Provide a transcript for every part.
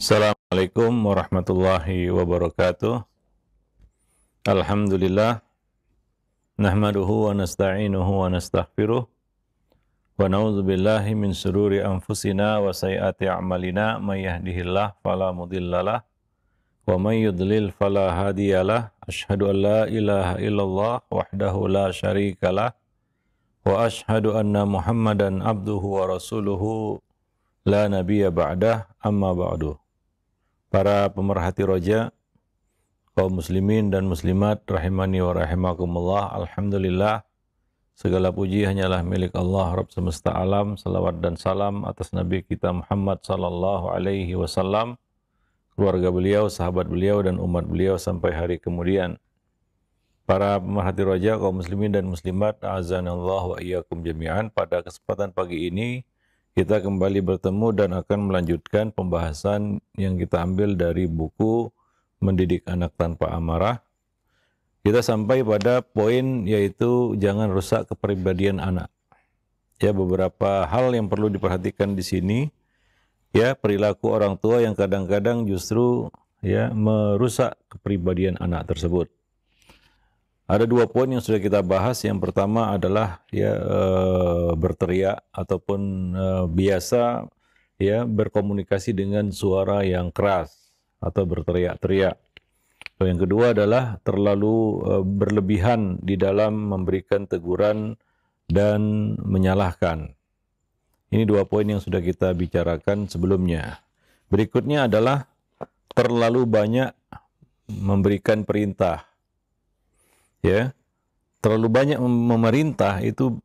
Assalamualaikum warahmatullahi wabarakatuh. Alhamdulillah, nahmaduhu wa nasta'inuhu wa nastaghfiruh wa na'udzu billahi min shururi anfusina wa sayyiati a'malina may yahdihillahu fala mudhillalah wa may yudlil fala hadiyalah. Asyhadu an la ilaha illallah wahdahu la syarikalah wa asyhadu anna Muhammadan abduhu wa rasuluhu la nabiyya ba'dah, amma ba'du. Para pemerhati roja, kaum muslimin dan muslimat rahimani wa rahimakumullah, alhamdulillah segala puji hanyalah milik Allah Rabb semesta alam. Salawat dan salam atas Nabi kita Muhammad sallallahu alaihi wasallam, keluarga beliau, sahabat beliau dan umat beliau sampai hari kemudian. Para pemerhati roja, kaum muslimin dan muslimat, a'azanallahu wa iyyakum jami'an. Pada kesempatan pagi ini kita kembali bertemu dan akan melanjutkan pembahasan yang kita ambil dari buku Mendidik Anak Tanpa Amarah. Kita sampai pada poin yaitu jangan rusak kepribadian anak. Ya, beberapa hal yang perlu diperhatikan di sini. Ya, perilaku orang tua yang kadang-kadang justru ya merusak kepribadian anak tersebut. Ada dua poin yang sudah kita bahas. Yang pertama adalah berteriak ataupun biasa ya berkomunikasi dengan suara yang keras atau berteriak-teriak. Yang kedua adalah terlalu berlebihan di dalam memberikan teguran dan menyalahkan. Ini dua poin yang sudah kita bicarakan sebelumnya. Berikutnya adalah terlalu banyak memberikan perintah. Ya, terlalu banyak memerintah itu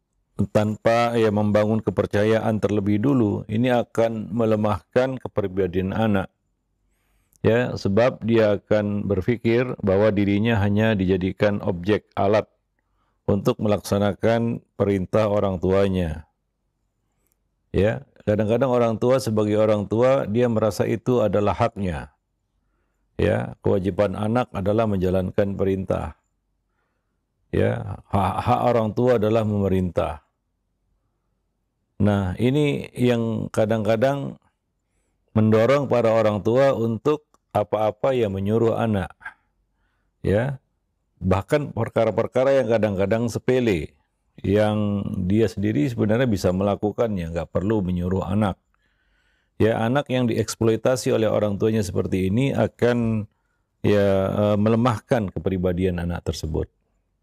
tanpa ya membangun kepercayaan terlebih dulu, ini akan melemahkan kepribadian anak. Ya, sebab dia akan berpikir bahwa dirinya hanya dijadikan objek alat untuk melaksanakan perintah orang tuanya. Ya, kadang-kadang orang tua sebagai orang tua dia merasa itu adalah haknya. Ya, kewajiban anak adalah menjalankan perintah. Ya, hak orang tua adalah memerintah. Nah, ini yang kadang-kadang mendorong para orang tua untuk apa-apa yang menyuruh anak. Ya, bahkan perkara-perkara yang kadang-kadang sepele, yang dia sendiri sebenarnya bisa melakukannya, nggak perlu menyuruh anak. Ya, anak yang dieksploitasi oleh orang tuanya seperti ini akan melemahkan kepribadian anak tersebut.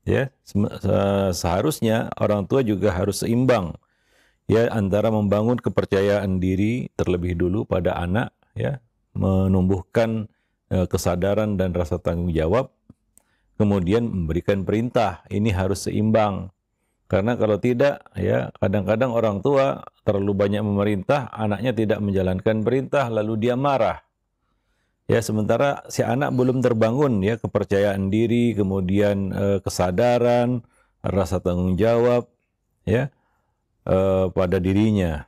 Ya, seharusnya orang tua juga harus seimbang ya antara membangun kepercayaan diri terlebih dulu pada anak, ya, menumbuhkan kesadaran dan rasa tanggung jawab, kemudian memberikan perintah. Ini harus seimbang. Karena kalau tidak, ya, kadang-kadang orang tua terlalu banyak memerintah, anaknya tidak menjalankan perintah, lalu dia marah. Ya, sementara si anak belum terbangun ya kepercayaan diri, kemudian kesadaran, rasa tanggung jawab ya pada dirinya.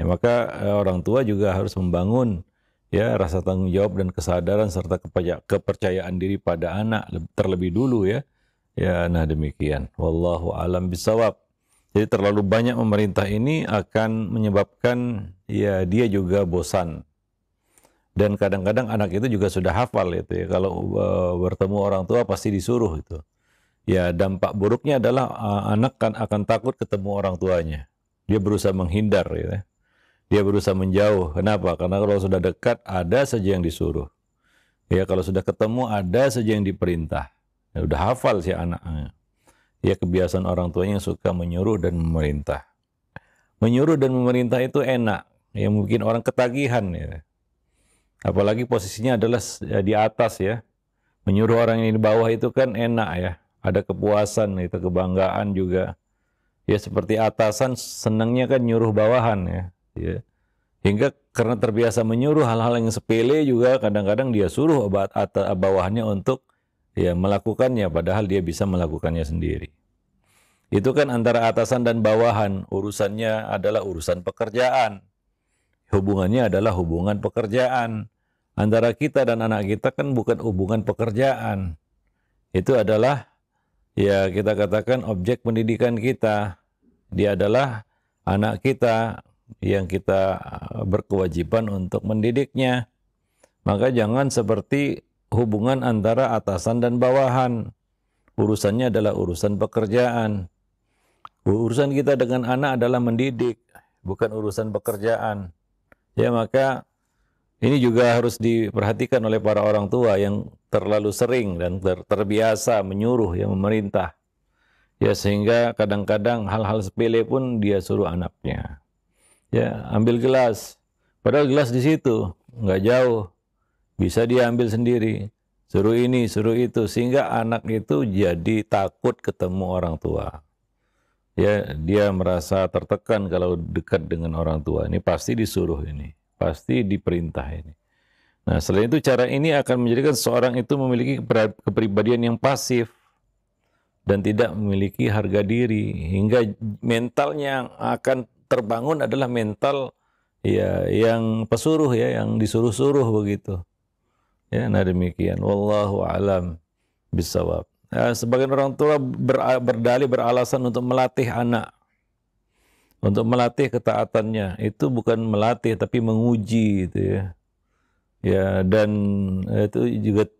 Ya, maka orang tua juga harus membangun ya rasa tanggung jawab dan kesadaran serta kepercayaan diri pada anak terlebih dulu ya. Ya, nah demikian. Wallahu alam bisawab. Jadi terlalu banyak memerintah ini akan menyebabkan ya dia juga bosan. Dan kadang-kadang anak itu juga sudah hafal itu ya, kalau bertemu orang tua pasti disuruh itu. Ya, dampak buruknya adalah anak kan akan takut ketemu orang tuanya. Dia berusaha menghindar ya. Dia berusaha menjauh. Kenapa? Karena kalau sudah dekat ada saja yang disuruh. Ya, kalau sudah ketemu ada saja yang diperintah. Ya, udah hafal si anaknya. Ya, kebiasaan orang tuanya yang suka menyuruh dan memerintah. Menyuruh dan memerintah itu enak. Ya, mungkin orang ketagihan ya. Apalagi posisinya adalah di atas ya. Menyuruh orang yang di bawah itu kan enak ya. Ada kepuasan, itu kebanggaan juga. Ya seperti atasan senangnya kan nyuruh bawahan ya. Ya. Hingga karena terbiasa menyuruh hal-hal yang sepele juga kadang-kadang dia suruh bawahannya untuk ya melakukannya padahal dia bisa melakukannya sendiri. Itu kan antara atasan dan bawahan, urusannya adalah urusan pekerjaan. Hubungannya adalah hubungan pekerjaan. Antara kita dan anak kita kan bukan hubungan pekerjaan. Itu adalah ya kita katakan objek pendidikan kita. Dia adalah anak kita yang kita berkewajiban untuk mendidiknya. Maka jangan seperti hubungan antara atasan dan bawahan. Urusannya adalah urusan pekerjaan. Urusan kita dengan anak adalah mendidik, bukan urusan pekerjaan. Ya, maka ini juga harus diperhatikan oleh para orang tua yang terlalu sering dan terbiasa menyuruh, yang memerintah. Ya, sehingga kadang-kadang hal-hal sepele pun dia suruh anaknya. Ya, ambil gelas. Padahal gelas di situ, nggak jauh. Bisa dia ambil sendiri. Suruh ini, suruh itu. Sehingga anak itu jadi takut ketemu orang tua. Ya, dia merasa tertekan kalau dekat dengan orang tua. Ini pasti disuruh ini. Pasti diperintah ini. Nah, selain itu cara ini akan menjadikan seorang itu memiliki kepribadian yang pasif dan tidak memiliki harga diri, hingga mentalnya yang akan terbangun adalah mental ya yang pesuruh, ya yang disuruh-suruh begitu. Ya, nah demikian. Wallahu a'lam bishawab. Sebagian orang tua berdalih, beralasan untuk melatih anak, untuk melatih ketaatannya. Itu bukan melatih tapi menguji gitu ya. Ya, dan itu juga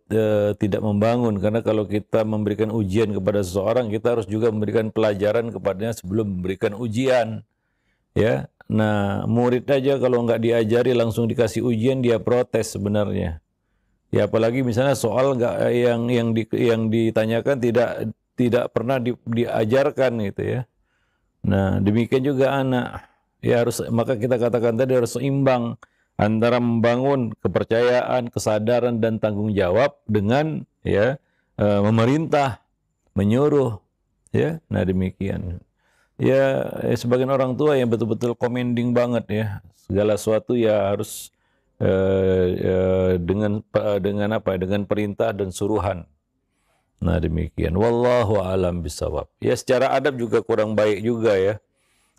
tidak membangun, karena kalau kita memberikan ujian kepada seseorang, kita harus juga memberikan pelajaran kepadanya sebelum memberikan ujian. Ya, nah murid aja kalau nggak diajari langsung dikasih ujian, dia protes sebenarnya. Ya, apalagi misalnya soal yang ditanyakan tidak pernah diajarkan gitu ya. Nah, demikian juga anak. Ya harus, maka kita katakan tadi harus seimbang antara membangun kepercayaan, kesadaran dan tanggung jawab dengan ya memerintah, menyuruh, ya. Nah, demikian. Ya, sebagian orang tua yang betul-betul commanding banget ya. Segala sesuatu ya harus dengan apa? Dengan perintah dan suruhan. Nah, demikian. Wallahu a'lam bishawab. Ya, secara adab juga kurang baik juga ya.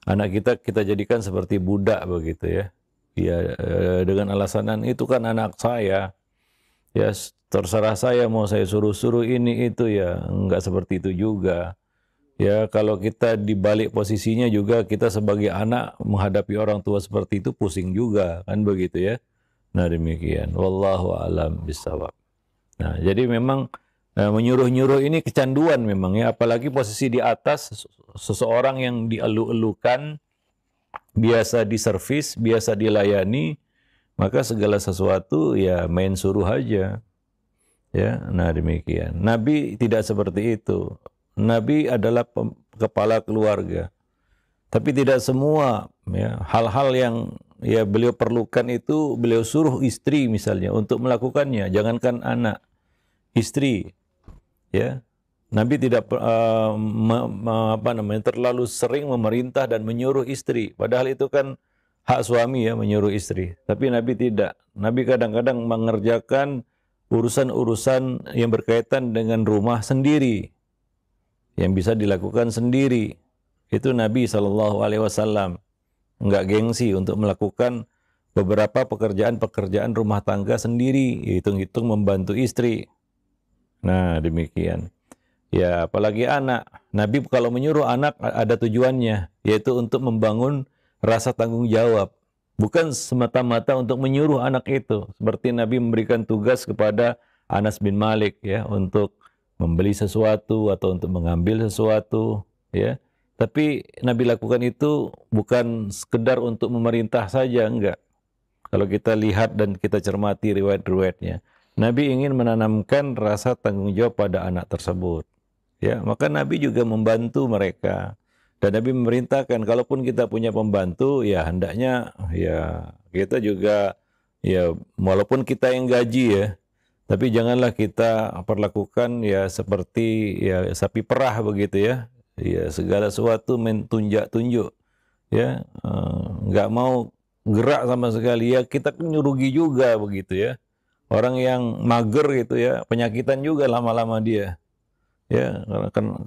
Anak kita jadikan seperti budak begitu ya. Ya, dengan alasanan itu kan anak saya, ya terserah saya mau saya suruh-suruh ini itu, ya enggak seperti itu juga. Ya, kalau kita dibalik posisinya juga, kita sebagai anak menghadapi orang tua seperti itu pusing juga kan begitu ya. Nah, demikian. Wallahu a'lam bishawab. Nah, jadi memang menyuruh-nyuruh ini kecanduan memang ya, apalagi posisi di atas, seseorang yang dielu-elukan, biasa diservis, biasa dilayani, maka segala sesuatu ya main suruh aja. Ya, nah demikian. Nabi tidak seperti itu. Nabi adalah kepala keluarga. Tapi tidak semua ya, hal-hal yang ya beliau perlukan itu beliau suruh istri misalnya untuk melakukannya. Jangankan anak, istri. Ya. Nabi tidak terlalu sering memerintah dan menyuruh istri. Padahal itu kan hak suami ya, menyuruh istri. Tapi Nabi tidak. Nabi kadang-kadang mengerjakan urusan-urusan yang berkaitan dengan rumah sendiri, yang bisa dilakukan sendiri. Itu Nabi SAW. Enggak gengsi untuk melakukan beberapa pekerjaan-pekerjaan rumah tangga sendiri, hitung-hitung membantu istri. Nah, demikian. Ya, apalagi anak. Nabi kalau menyuruh anak ada tujuannya, yaitu untuk membangun rasa tanggung jawab. Bukan semata-mata untuk menyuruh anak itu. Seperti Nabi memberikan tugas kepada Anas bin Malik ya, untuk membeli sesuatu atau untuk mengambil sesuatu ya. Tapi Nabi lakukan itu bukan sekedar untuk memerintah saja, enggak. Kalau kita lihat dan kita cermati riwayat-riwayatnya, Nabi ingin menanamkan rasa tanggung jawab pada anak tersebut. Ya, maka Nabi juga membantu mereka. Dan Nabi memerintahkan, kalaupun kita punya pembantu, ya hendaknya ya kita juga ya walaupun kita yang gaji ya, tapi janganlah kita perlakukan ya seperti ya sapi perah begitu ya. Ya, segala sesuatu tunjuk-tunjuk. Ya, nggak mau gerak sama sekali, ya kita kan rugi juga begitu ya. Orang yang mager gitu ya, penyakitan juga lama-lama dia. Ya,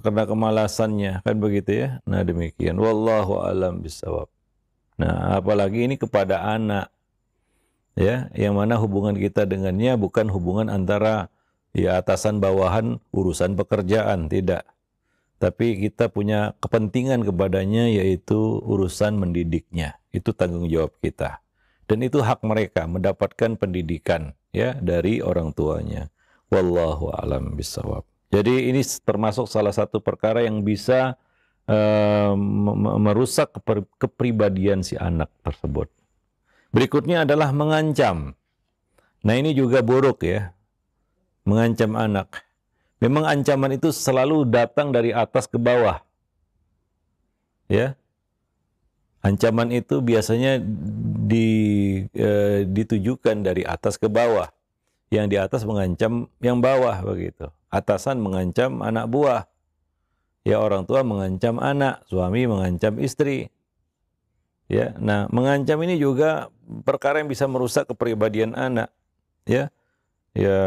karena kemalasannya kan begitu ya. Nah, demikian. Wallahu a'lam bishawab. Nah, apalagi ini kepada anak. Ya, yang mana hubungan kita dengannya bukan hubungan antara ya atasan bawahan urusan pekerjaan, tidak. Tapi kita punya kepentingan kepadanya, yaitu urusan mendidiknya. Itu tanggung jawab kita. Dan itu hak mereka mendapatkan pendidikan. ya dari orang tuanya. Wallahu a'lam bishawab. Jadi ini termasuk salah satu perkara yang bisa merusak kepribadian si anak tersebut. Berikutnya adalah mengancam. Nah, ini juga buruk ya. Mengancam anak. Memang ancaman itu selalu datang dari atas ke bawah. Ya. Ancaman itu biasanya ditujukan dari atas ke bawah. Yang di atas mengancam yang bawah begitu. Atasan mengancam anak buah. Ya, orang tua mengancam anak, suami mengancam istri. Ya, nah mengancam ini juga perkara yang bisa merusak kepribadian anak. Ya, ya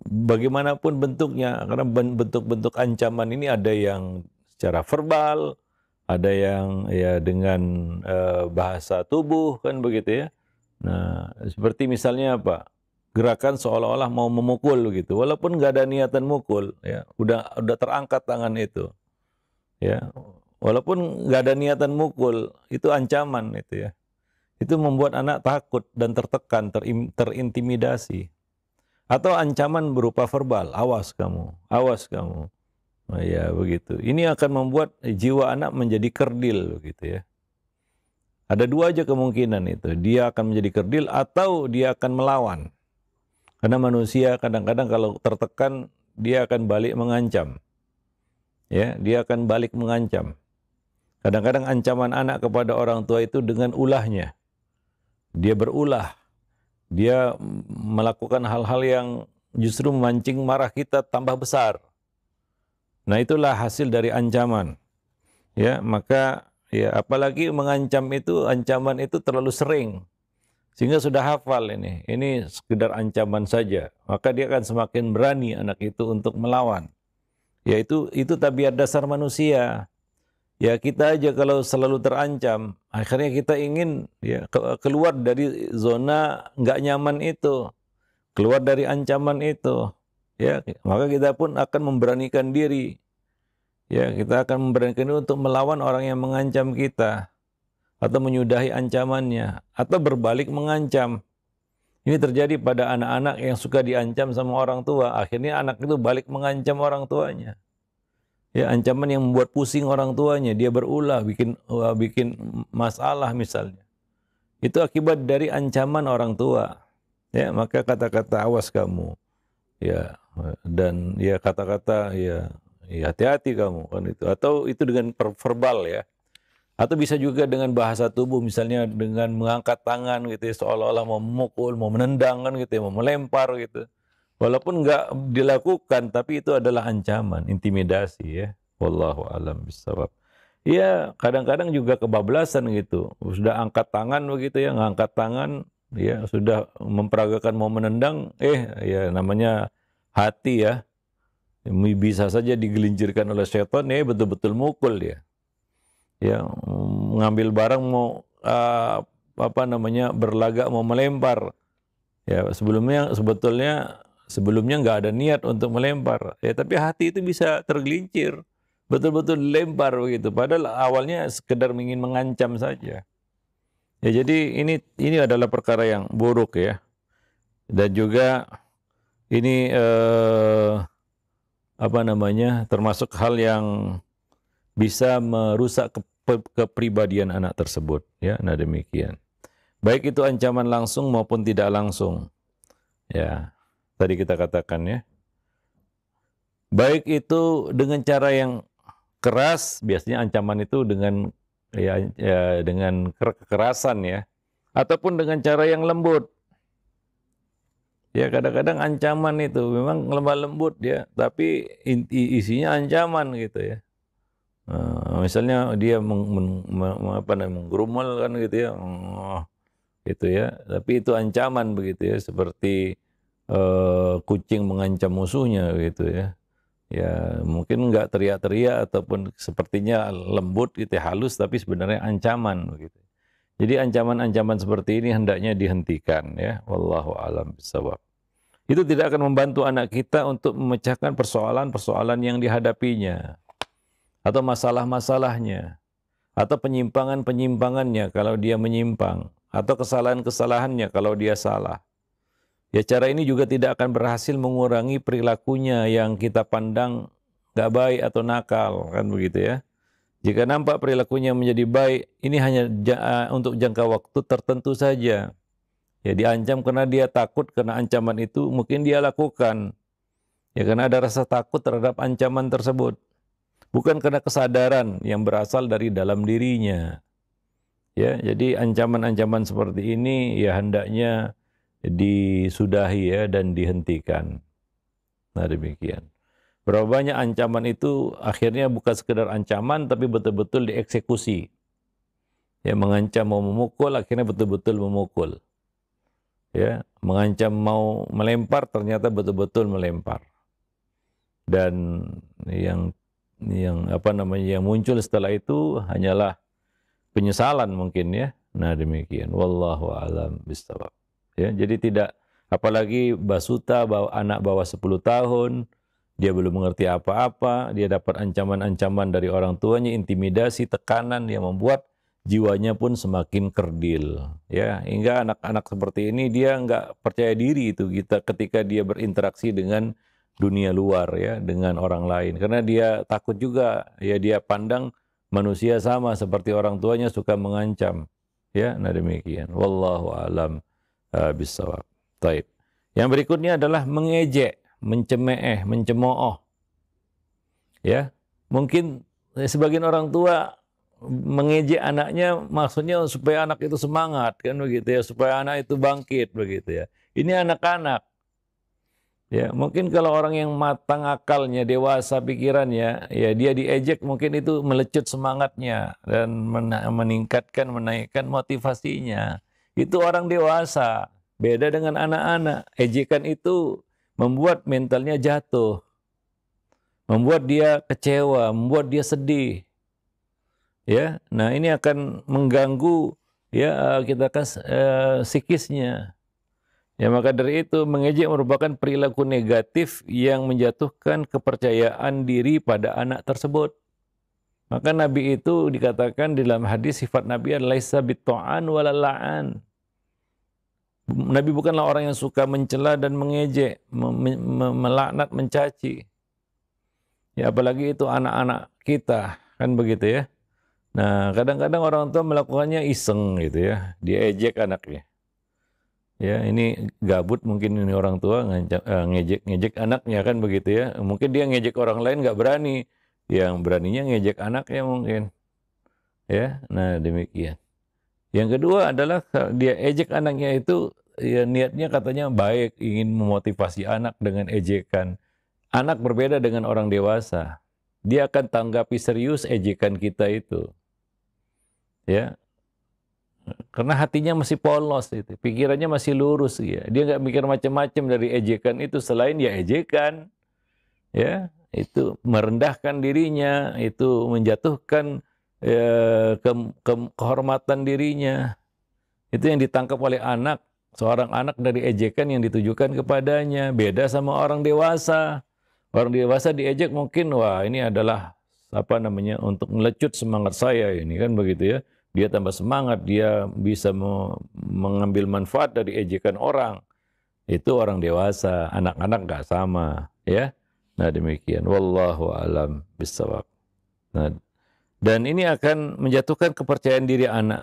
bagaimanapun bentuknya, karena bentuk-bentuk ancaman ini ada yang secara verbal, ada yang ya dengan bahasa tubuh kan begitu ya. Nah, seperti misalnya apa? Gerakan seolah-olah mau memukul gitu, walaupun nggak ada niatan mukul, ya udah terangkat tangan itu, ya walaupun nggak ada niatan mukul, itu ancaman itu ya. Itu membuat anak takut dan tertekan, terintimidasi. Atau ancaman berupa verbal, awas kamu, awas kamu. Nah, ya begitu. Ini akan membuat jiwa anak menjadi kerdil begitu ya. Ada dua aja kemungkinan itu. Dia akan menjadi kerdil atau dia akan melawan. Karena manusia kadang-kadang kalau tertekan dia akan balik mengancam. Ya, dia akan balik mengancam. Kadang-kadang ancaman anak kepada orang tua itu dengan ulahnya. Dia berulah. Dia melakukan hal-hal yang justru memancing marah kita tambah besar. Nah, itulah hasil dari ancaman. Ya, maka ya apalagi mengancam itu, ancaman itu terlalu sering. Sehingga sudah hafal ini. Ini sekedar ancaman saja. Maka dia akan semakin berani anak itu untuk melawan. Ya itu tabiat dasar manusia. Ya kita aja kalau selalu terancam, akhirnya kita ingin ya keluar dari zona nggak nyaman itu, keluar dari ancaman itu, ya maka kita pun akan memberanikan diri, ya kita akan memberanikan diri untuk melawan orang yang mengancam kita, atau menyudahi ancamannya, atau berbalik mengancam. Ini terjadi pada anak-anak yang suka diancam sama orang tua, akhirnya anak itu balik mengancam orang tuanya. Ya, ancaman yang membuat pusing orang tuanya, dia berulah, bikin masalah misalnya. Itu akibat dari ancaman orang tua. Ya, maka kata-kata awas kamu. Ya, dan ya kata-kata ya hati-hati kamu kan itu. Atau itu dengan verbal ya. Atau bisa juga dengan bahasa tubuh, misalnya dengan mengangkat tangan gitu ya, seolah-olah mau memukul, mau menendang kan gitu ya, mau melempar gitu. Walaupun nggak dilakukan, tapi itu adalah ancaman, intimidasi ya. Wallahu a'lam bishawab. Iya, kadang-kadang juga kebablasan gitu. Sudah angkat tangan begitu ya, ngangkat tangan, ya sudah memperagakan mau menendang, ya namanya hati ya. Bisa saja digelincirkan oleh setan, ya betul-betul mukul dia. Ya, ngambil barang mau berlagak mau melempar. Ya, sebelumnya nggak ada niat untuk melempar. Ya, tapi hati itu bisa tergelincir. Betul-betul dilempar begitu. Padahal awalnya sekedar ingin mengancam saja. Ya, jadi ini adalah perkara yang buruk ya. Dan juga ini termasuk hal yang bisa merusak kepribadian anak tersebut ya. Nah, demikian. Baik itu ancaman langsung maupun tidak langsung. Ya, tadi kita katakan ya. Baik itu dengan cara yang keras, biasanya ancaman itu dengan dengan kekerasan ya, ataupun dengan cara yang lembut. Ya, kadang-kadang ancaman itu memang lemah lembut ya, tapi isinya ancaman gitu ya. Misalnya dia menggerumel kan gitu ya. Gitu ya, tapi itu ancaman begitu ya, seperti kucing mengancam musuhnya gitu ya. Ya mungkin nggak teriak-teriak ataupun sepertinya lembut gitu ya, halus, tapi sebenarnya ancaman begitu. Jadi ancaman-ancaman seperti ini hendaknya dihentikan ya. Wallahu a'lam bishawab. Itu tidak akan membantu anak kita untuk memecahkan persoalan-persoalan yang dihadapinya, atau masalah-masalahnya, atau penyimpangan-penyimpangannya kalau dia menyimpang, atau kesalahan-kesalahannya kalau dia salah. Ya cara ini juga tidak akan berhasil mengurangi perilakunya yang kita pandang gak baik atau nakal, kan begitu ya. Jika nampak perilakunya menjadi baik, ini hanya untuk jangka waktu tertentu saja. Ya diancam karena dia takut karena ancaman itu mungkin dia lakukan. Ya karena ada rasa takut terhadap ancaman tersebut. Bukan karena kesadaran yang berasal dari dalam dirinya. Ya, jadi ancaman-ancaman seperti ini ya hendaknya disudahi ya dan dihentikan. Nah demikian. Berapa banyak ancaman itu akhirnya bukan sekedar ancaman tapi betul-betul dieksekusi. Ya mengancam mau memukul akhirnya betul-betul memukul. Ya, mengancam mau melempar ternyata betul-betul melempar. Dan yang apa namanya yang muncul setelah itu hanyalah penyesalan mungkin ya. Nah demikian. Wallahu a'lam bishawab. Ya, jadi tidak apalagi Basuta anak bawah 10 tahun, dia belum mengerti apa-apa, dia dapat ancaman-ancaman dari orang tuanya, intimidasi, tekanan yang membuat jiwanya pun semakin kerdil. Ya, hingga anak-anak seperti ini dia nggak percaya diri itu ketika dia berinteraksi dengan dunia luar ya, dengan orang lain. Karena dia takut juga, ya dia pandang manusia sama seperti orang tuanya suka mengancam. Ya, nah demikian. Wallahu a'lam bishawab. Taib. Yang berikutnya adalah mengejek, mencemooh, mencemooh. Ya, mungkin sebagian orang tua mengejek anaknya maksudnya supaya anak itu semangat kan begitu ya, supaya anak itu bangkit begitu ya. Ini anak-anak. Ya, mungkin kalau orang yang matang akalnya, dewasa pikirannya, ya dia diejek mungkin itu melecut semangatnya dan meningkatkan, menaikkan motivasinya. Itu orang dewasa. Beda dengan anak-anak. Ejekan itu membuat mentalnya jatuh. Membuat dia kecewa, membuat dia sedih. Ya, nah ini akan mengganggu ya kita psikisnya. Ya maka dari itu mengejek merupakan perilaku negatif yang menjatuhkan kepercayaan diri pada anak tersebut. Maka Nabi itu dikatakan di dalam hadis sifat Nabi adalah laisa bitta'an wala la'an. Nabi bukanlah orang yang suka mencela dan mengejek, melaknat, mencaci. Ya apalagi itu anak-anak kita, kan begitu ya. Nah, kadang-kadang orang tua melakukannya iseng gitu ya. Dia ejek anaknya. Ya, ini gabut mungkin ini orang tua ngejek anaknya kan begitu ya. Mungkin dia ngejek orang lain nggak berani. Yang beraninya ngejek anaknya mungkin. Ya, nah demikian. Yang kedua adalah dia ejek anaknya itu ya niatnya katanya baik, ingin memotivasi anak dengan ejekan. Anak berbeda dengan orang dewasa. Dia akan tanggapi serius ejekan kita itu. Ya, karena hatinya masih polos itu, pikirannya masih lurus ya. Dia nggak mikir macam-macam dari ejekan itu selain ya ejekan, ya itu merendahkan dirinya, itu menjatuhkan kehormatan dirinya. Itu yang ditangkap oleh anak, seorang anak dari ejekan yang ditujukan kepadanya. Beda sama orang dewasa. Orang dewasa diejek mungkin wah ini adalah apa namanya untuk melecut semangat saya ini kan begitu ya. Dia tambah semangat, dia bisa mengambil manfaat dari ejekan orang. Itu orang dewasa, anak-anak nggak sama, ya. Nah demikian. Wallahu a'lam bishawab. Nah, dan ini akan menjatuhkan kepercayaan diri anak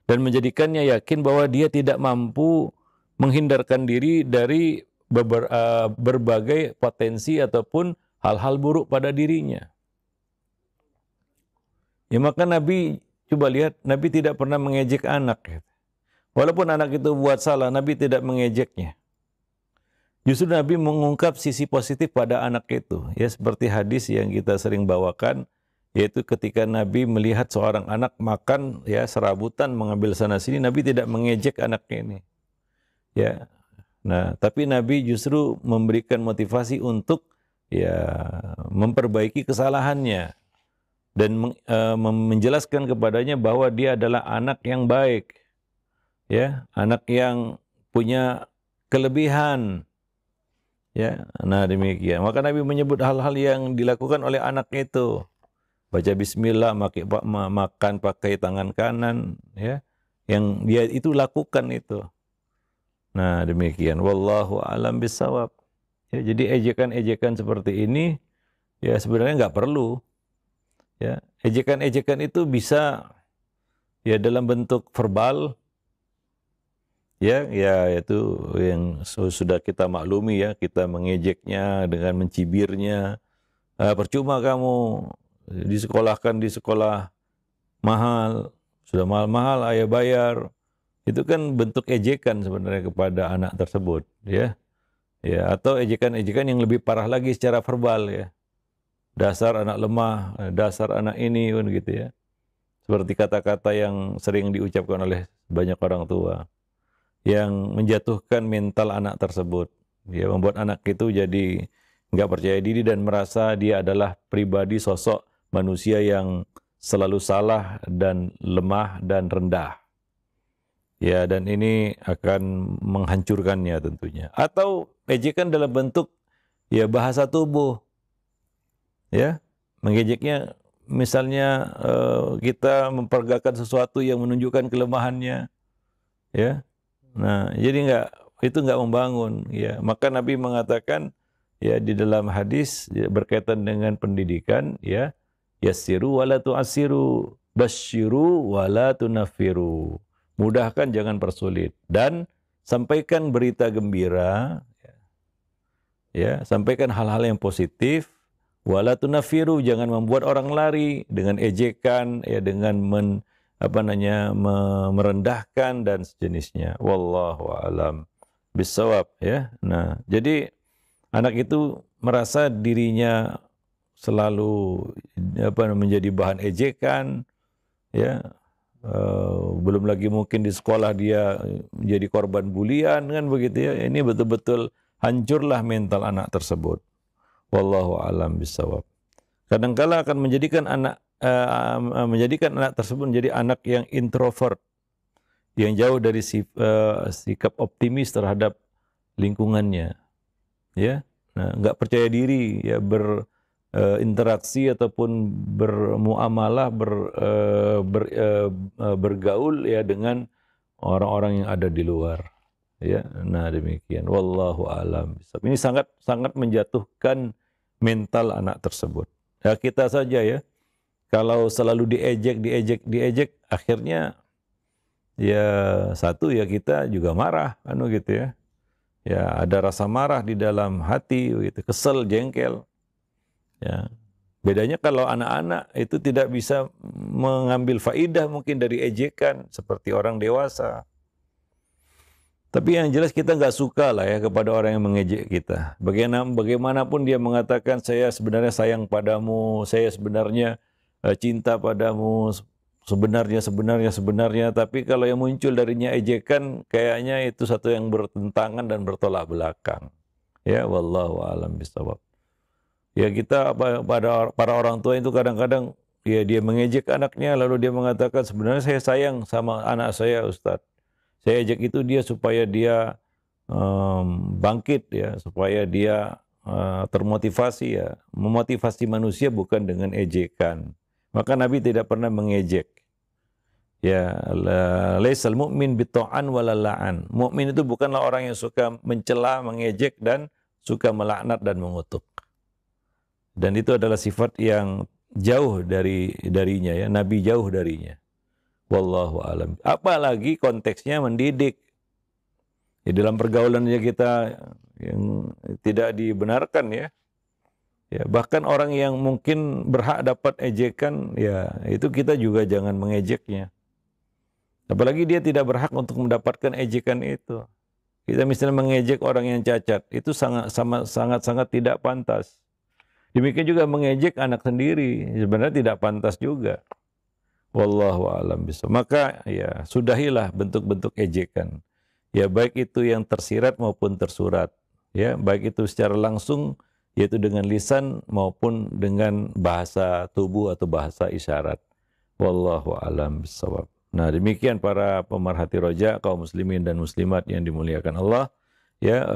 dan menjadikannya yakin bahwa dia tidak mampu menghindarkan diri dari berbagai potensi ataupun hal-hal buruk pada dirinya. Ya maka Nabi coba lihat, Nabi tidak pernah mengejek anak. Walaupun anak itu buat salah, Nabi tidak mengejeknya. Justru Nabi mengungkap sisi positif pada anak itu. Ya seperti hadis yang kita sering bawakan, yaitu ketika Nabi melihat seorang anak makan ya serabutan mengambil sana sini, Nabi tidak mengejek anaknya ini. Ya. Nah, tapi Nabi justru memberikan motivasi untuk ya memperbaiki kesalahannya. Dan menjelaskan kepadanya bahwa dia adalah anak yang baik, ya, anak yang punya kelebihan, ya. Nah demikian. Maka Nabi menyebut hal-hal yang dilakukan oleh anak itu, baca Bismillah, makan pakai tangan kanan, ya, yang dia itu lakukan itu. Nah, demikian. Wallahu a'lam bishawab. Ya, jadi ejekan-ejekan seperti ini ya sebenarnya nggak perlu. Ya, ejekan-ejekan itu bisa ya dalam bentuk verbal, ya, ya itu yang sudah kita maklumi ya, kita mengejeknya dengan mencibirnya. Percuma kamu disekolahkan di sekolah mahal, sudah mahal-mahal ayah bayar. Itu kan bentuk ejekan sebenarnya kepada anak tersebut, ya. Ya, atau ejekan-ejekan yang lebih parah lagi secara verbal ya. Dasar anak lemah, dasar anak ini kan gitu ya. Seperti kata-kata yang sering diucapkan oleh banyak orang tua yang menjatuhkan mental anak tersebut. Ya, membuat anak itu jadi nggak percaya diri dan merasa dia adalah pribadi sosok manusia yang selalu salah dan lemah dan rendah. Ya, dan ini akan menghancurkannya tentunya. Atau ejekan dalam bentuk ya bahasa tubuh. Ya, mengejeknya misalnya kita memperagakan sesuatu yang menunjukkan kelemahannya, ya. Nah, jadi itu nggak membangun, ya. Maka Nabi mengatakan ya di dalam hadis ya, berkaitan dengan pendidikan, ya, yassiru wala tu'assiru, basyiru wala tunaffiru. Mudahkan jangan persulit dan sampaikan berita gembira, ya, sampaikan hal-hal yang positif. Wala tunafiru, jangan membuat orang lari dengan ejekan, ya, dengan merendahkan dan sejenisnya. Wallahu a'lam bishawab, ya. Nah, jadi anak itu merasa dirinya selalu menjadi bahan ejekan, ya. Belum lagi mungkin di sekolah dia menjadi korban bulian kan begitu ya. Ini betul-betul hancurlah mental anak tersebut. Wallahu a'lam bishawab. Kadangkala akan menjadikan anak tersebut menjadi anak yang introvert, yang jauh dari sikap optimis terhadap lingkungannya, ya. Nah, nggak percaya diri, ya, berinteraksi ataupun bermuamalah, bergaul ya dengan orang-orang yang ada di luar. Ya, nah demikian. Wallahu a'lam. Ini sangat sangat menjatuhkan mental anak tersebut. Ya, kita saja ya, kalau selalu diejek, akhirnya ya satu ya kita juga marah, gitu ya. Ya ada rasa marah di dalam hati, gitu, kesel, jengkel. Ya. Bedanya kalau anak-anak itu tidak bisa mengambil faidah mungkin dari ejekan seperti orang dewasa. Tapi yang jelas kita nggak suka lah ya kepada orang yang mengejek kita. Bagaimanapun dia mengatakan saya sebenarnya sayang padamu, saya sebenarnya cinta padamu, sebenarnya. Tapi kalau yang muncul darinya ejekan, kayaknya itu satu yang bertentangan dan bertolak belakang. Ya, wallahu a'lam bishawab. Ya kita pada para orang tua itu kadang-kadang ya dia mengejek anaknya, lalu dia mengatakan sebenarnya saya sayang sama anak saya, Ustadz. Saya ejek itu dia supaya dia bangkit ya, supaya dia termotivasi ya. Memotivasi manusia bukan dengan ejekan. Maka Nabi tidak pernah mengejek. Ya, laisal mu'min bitta'an walala'an. Mukmin itu bukanlah orang yang suka mencela, mengejek dan suka melaknat dan mengutuk. Dan itu adalah sifat yang jauh darinya ya, Nabi jauh darinya. Wallahu alam. Apalagi konteksnya mendidik. Ya, dalam pergaulannya kita yang tidak dibenarkan ya. Ya, bahkan orang yang mungkin berhak dapat ejekan, ya itu kita juga jangan mengejeknya. Apalagi dia tidak berhak untuk mendapatkan ejekan itu. Kita misalnya mengejek orang yang cacat, itu sangat tidak pantas. Demikian juga mengejek anak sendiri, sebenarnya tidak pantas juga. Wallahu a'lam bishawab. Maka ya sudahilah bentuk-bentuk ejekan. Ya baik itu yang tersirat maupun tersurat. Ya baik itu secara langsung yaitu dengan lisan maupun dengan bahasa tubuh atau bahasa isyarat. Wallahu a'lam bishawab. Nah, demikian para pemerhati roja kaum muslimin dan muslimat yang dimuliakan Allah. Ya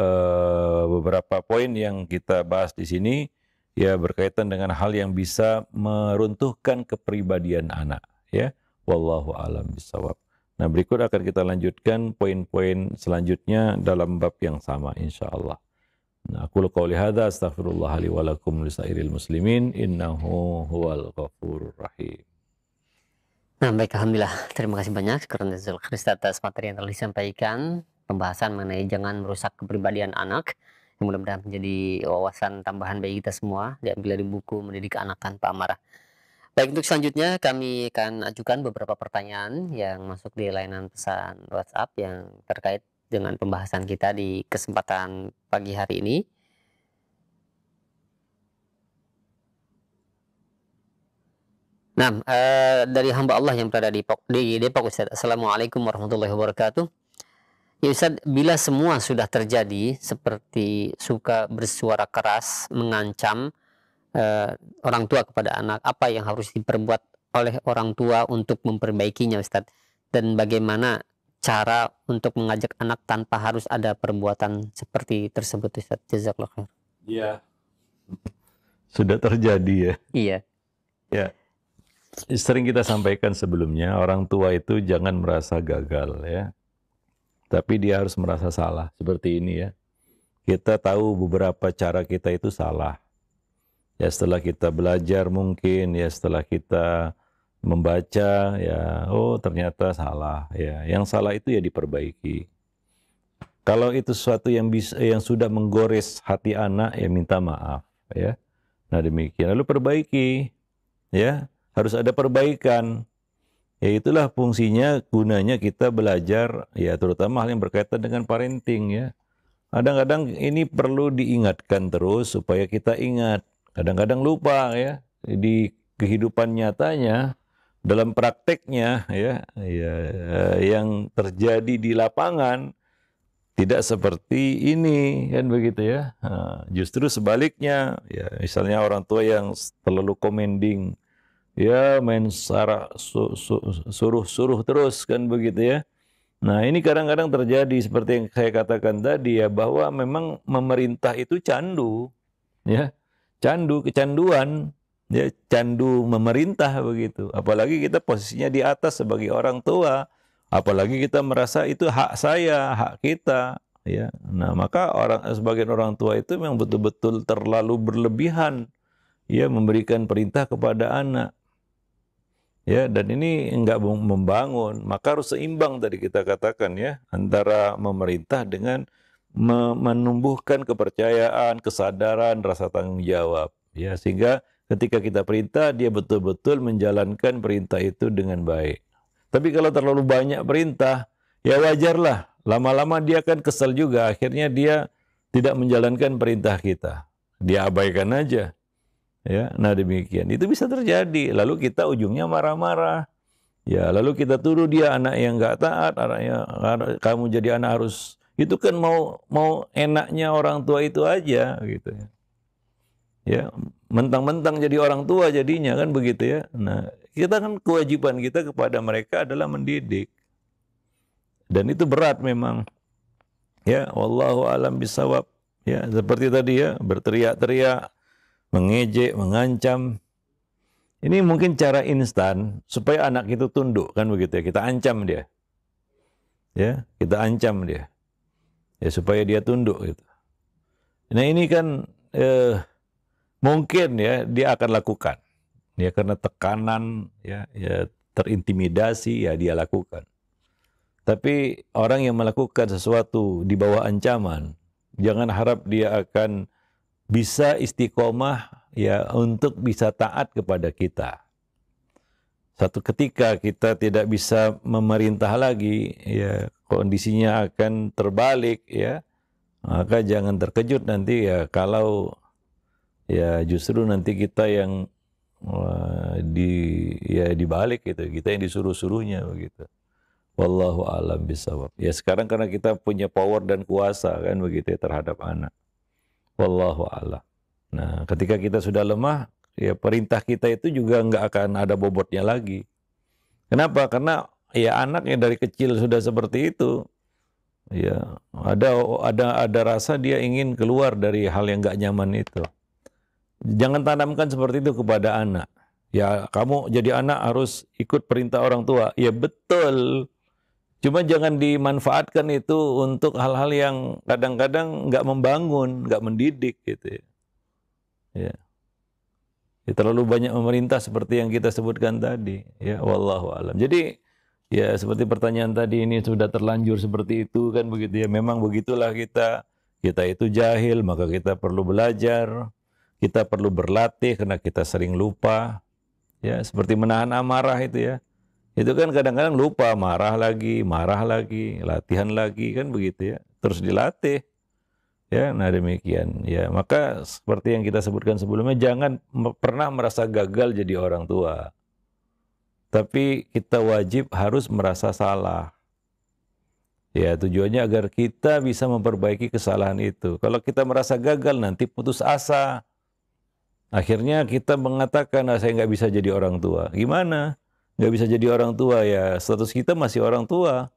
beberapa poin yang kita bahas di sini ya berkaitan dengan hal yang bisa meruntuhkan kepribadian anak. Ya, wallahu a'lam bishawab. Nah, berikut akan kita lanjutkan poin-poin selanjutnya dalam bab yang sama insyaallah. Nah, aku qouli hadza astaghfirullah li wa lakum lisairil muslimin innahu huwal ghafurur rahim. Nah, baik, alhamdulillah. Terima kasih banyak karena Zulkhrist atas materi yang telah disampaikan. Pembahasan mengenai jangan merusak kepribadian anak. Yang mudah-mudahan menjadi wawasan tambahan bagi kita semua. Diambil dari buku Mendidik Anak Tanpa Amarah. Baik, untuk selanjutnya kami akan ajukan beberapa pertanyaan yang masuk di layanan pesan WhatsApp yang terkait dengan pembahasan kita di kesempatan pagi hari ini. Nah, dari hamba Allah yang berada di Depok, Ustaz. Assalamualaikum warahmatullahi wabarakatuh. Ya Ustaz, bila semua sudah terjadi seperti suka bersuara keras, mengancam orang tua kepada anak, apa yang harus diperbuat oleh orang tua untuk memperbaikinya Ustaz? Dan bagaimana cara untuk mengajak anak tanpa harus ada perbuatan seperti tersebut Ustaz? Jazakallah khair. Iya. Sudah terjadi ya. Iya. Ya. Sering kita sampaikan sebelumnya, orang tua itu jangan merasa gagal ya. Tapi dia harus merasa salah, seperti ini ya. Kita tahu beberapa cara kita itu salah. Ya setelah kita belajar mungkin, ya setelah kita membaca, ya oh ternyata salah. Ya, yang salah itu ya diperbaiki. Kalau itu sesuatu yang sudah menggores hati anak, ya minta maaf. Ya, nah demikian. Lalu perbaiki, ya harus ada perbaikan. Ya itulah fungsinya, gunanya kita belajar, ya terutama hal yang berkaitan dengan parenting ya. Kadang-kadang ini perlu diingatkan terus supaya kita ingat. Kadang-kadang lupa ya, di kehidupan nyatanya, dalam prakteknya ya, yang terjadi di lapangan tidak seperti ini kan begitu ya. Nah, justru sebaliknya, ya misalnya orang tua yang terlalu commanding, ya main suruh-suruh terus kan begitu ya. Nah ini kadang-kadang terjadi seperti yang saya katakan tadi ya, bahwa memang memerintah itu candu ya, kecanduan ya, candu memerintah begitu. Apalagi kita posisinya di atas sebagai orang tua, apalagi kita merasa itu hak saya, hak kita ya. Nah maka sebagian orang tua itu memang betul-betul terlalu berlebihan ya memberikan perintah kepada anak. Ya, dan ini enggak membangun, maka harus seimbang tadi kita katakan ya, antara memerintah dengan menumbuhkan kepercayaan, kesadaran, rasa tanggung jawab. Ya, sehingga ketika kita perintah, dia betul-betul menjalankan perintah itu dengan baik. Tapi kalau terlalu banyak perintah, ya wajarlah, lama-lama dia akan kesal juga, akhirnya dia tidak menjalankan perintah kita. Dia abaikan aja. Ya, nah demikian. Itu bisa terjadi. Lalu kita ujungnya marah-marah. Ya, lalu kita tuduh dia anak yang nggak taat, anaknya kamu jadi anak harus, itu kan mau enaknya orang tua itu aja gitu ya. Ya, mentang-mentang jadi orang tua jadinya kan begitu ya. Nah, kita kan kewajiban kita kepada mereka adalah mendidik. Dan itu berat memang. Ya, wallahu alam bisawab. Ya, seperti tadi ya, berteriak-teriak, mengejek, mengancam. Ini mungkin cara instan supaya anak itu tunduk kan begitu ya. Kita ancam dia. Ya, kita ancam dia. Ya supaya dia tunduk gitu. Nah, ini kan mungkin ya dia akan lakukan. Ya karena tekanan ya terintimidasi ya dia lakukan. Tapi orang yang melakukan sesuatu di bawah ancaman, jangan harap dia akan bisa istiqomah ya untuk bisa taat kepada kita. Satu ketika kita tidak bisa memerintah lagi, ya kondisinya akan terbalik ya. Maka jangan terkejut nanti ya kalau ya justru nanti kita yang dibalik gitu, kita yang disuruh-suruhnya begitu. Wallahu a'lam bishawab. Ya sekarang karena kita punya power dan kuasa kan begitu ya terhadap anak. Wallahu a'lam. Nah, ketika kita sudah lemah, ya perintah kita itu juga nggak akan ada bobotnya lagi. Kenapa? Karena ya anak yang dari kecil sudah seperti itu, ya ada rasa dia ingin keluar dari hal yang nggak nyaman itu. Jangan tanamkan seperti itu kepada anak. Ya kamu jadi anak harus ikut perintah orang tua. Ya betul. Cuma jangan dimanfaatkan itu untuk hal-hal yang kadang-kadang nggak membangun, nggak mendidik gitu ya. Ya. Ya, terlalu banyak memerintah seperti yang kita sebutkan tadi. Ya, wallahu alam. Jadi ya seperti pertanyaan tadi ini sudah terlanjur seperti itu kan begitu ya. Memang begitulah kita. Kita itu jahil, maka kita perlu belajar. Kita perlu berlatih karena kita sering lupa. Ya, seperti menahan amarah itu ya. Itu kan kadang-kadang lupa, marah lagi, latihan lagi kan begitu ya. Terus dilatih. Ya, nah demikian. Ya, maka seperti yang kita sebutkan sebelumnya, jangan pernah merasa gagal jadi orang tua. Tapi kita wajib harus merasa salah. Ya, tujuannya agar kita bisa memperbaiki kesalahan itu. Kalau kita merasa gagal, nanti putus asa. Akhirnya kita mengatakan, saya nggak bisa jadi orang tua. Gimana? Nggak bisa jadi orang tua ya, status kita masih orang tua.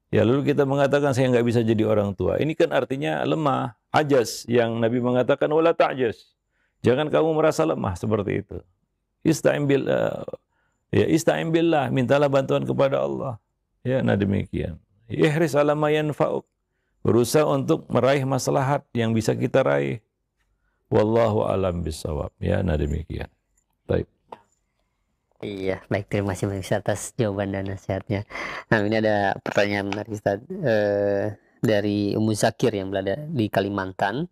Ya, lalu kita mengatakan saya nggak bisa jadi orang tua. Ini kan artinya lemah, ajas. Yang Nabi mengatakan wala ta'jas. Jangan kamu merasa lemah seperti itu. Ista'in billah. Ya, ista'in billah, mintalah bantuan kepada Allah. Ya, nah demikian. Ihris ala ma yanfa'uk. Berusaha untuk meraih maslahat yang bisa kita raih. Wallahu alam bisawab. Ya, nah demikian. Baik. Iya, baik, terima kasih Ustaz atas jawaban dan nasihatnya. Nah, ini ada pertanyaan menarik Ustaz, dari Ummu Zakir yang berada di Kalimantan.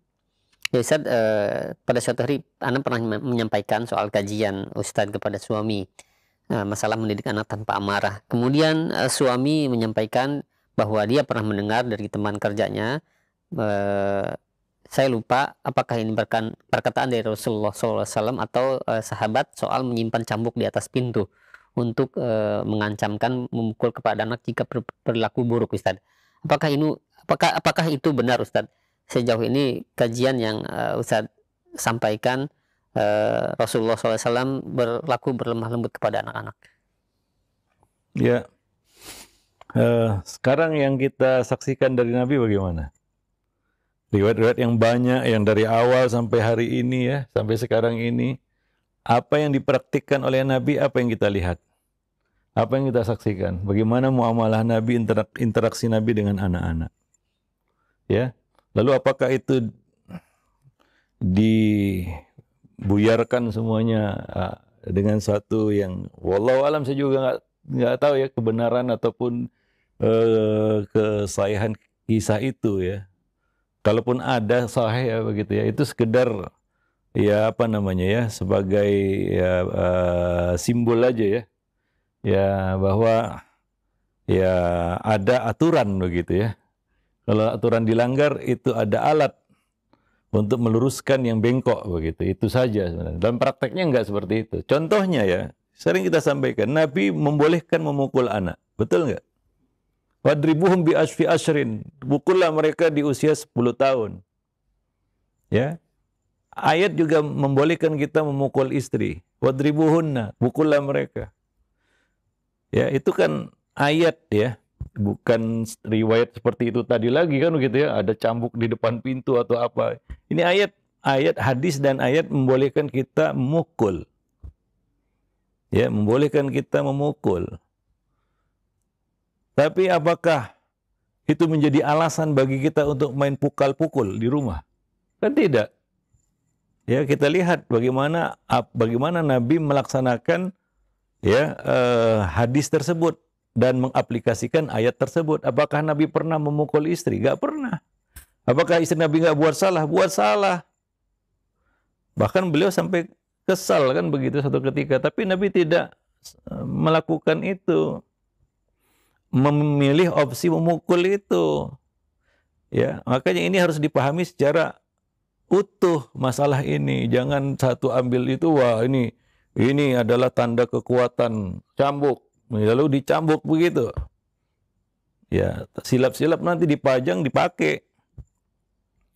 Ya Ustaz, pada suatu hari Anda pernah menyampaikan soal kajian Ustaz kepada suami, masalah mendidik anak tanpa amarah. Kemudian suami menyampaikan bahwa dia pernah mendengar dari teman kerjanya, saya lupa apakah ini perkataan dari Rasulullah SAW atau sahabat soal menyimpan cambuk di atas pintu untuk mengancamkan memukul kepada anak jika berlaku buruk, Ustaz. Apakah itu benar, Ustaz? Sejauh ini kajian yang Ustaz sampaikan, Rasulullah SAW berlaku berlemah lembut kepada anak-anak. Ya, sekarang yang kita saksikan dari Nabi bagaimana? Riwayat-riwayat yang banyak, yang dari awal sampai hari ini ya, sampai sekarang ini, apa yang dipraktikkan oleh Nabi, apa yang kita lihat? Apa yang kita saksikan? Bagaimana muamalah Nabi, interaksi Nabi dengan anak-anak? Ya, lalu apakah itu dibuyarkan semuanya dengan satu yang wallahu alam, saya juga nggak tahu ya kebenaran ataupun kesahihan kisah itu ya. Kalaupun ada sahih ya begitu ya, itu sekedar ya apa namanya ya, sebagai ya, simbol aja ya, ya bahwa ya ada aturan begitu ya. Kalau aturan dilanggar itu ada alat untuk meluruskan yang bengkok begitu, itu saja sebenarnya. Dalam prakteknya enggak seperti itu. Contohnya ya, sering kita sampaikan, Nabi membolehkan memukul anak, betul enggak? Wadribuhum bi asfi ashrin. Pukullah mereka di usia 10 tahun. Ya. Ayat juga membolehkan kita memukul istri. Wadribuhunna. Pukullah mereka. Ya, itu kan ayat ya. Bukan riwayat seperti itu tadi lagi kan begitu ya. Ada cambuk di depan pintu atau apa. Ini ayat hadis dan ayat membolehkan kita memukul. Ya, membolehkan kita memukul. Tapi apakah itu menjadi alasan bagi kita untuk main pukul-pukul di rumah? Kan tidak. Ya, kita lihat bagaimana Nabi melaksanakan ya hadis tersebut dan mengaplikasikan ayat tersebut. Apakah Nabi pernah memukul istri? Gak pernah. Apakah istri Nabi gak buat salah? Buat salah. Bahkan beliau sampai kesal kan begitu satu ketika. Tapi Nabi tidak melakukan itu. Memilih opsi memukul itu. Ya, makanya ini harus dipahami secara utuh masalah ini. Jangan satu ambil itu, wah ini adalah tanda kekuatan cambuk. Lalu dicambuk begitu. Ya, silap-silap nanti dipajang, dipakai.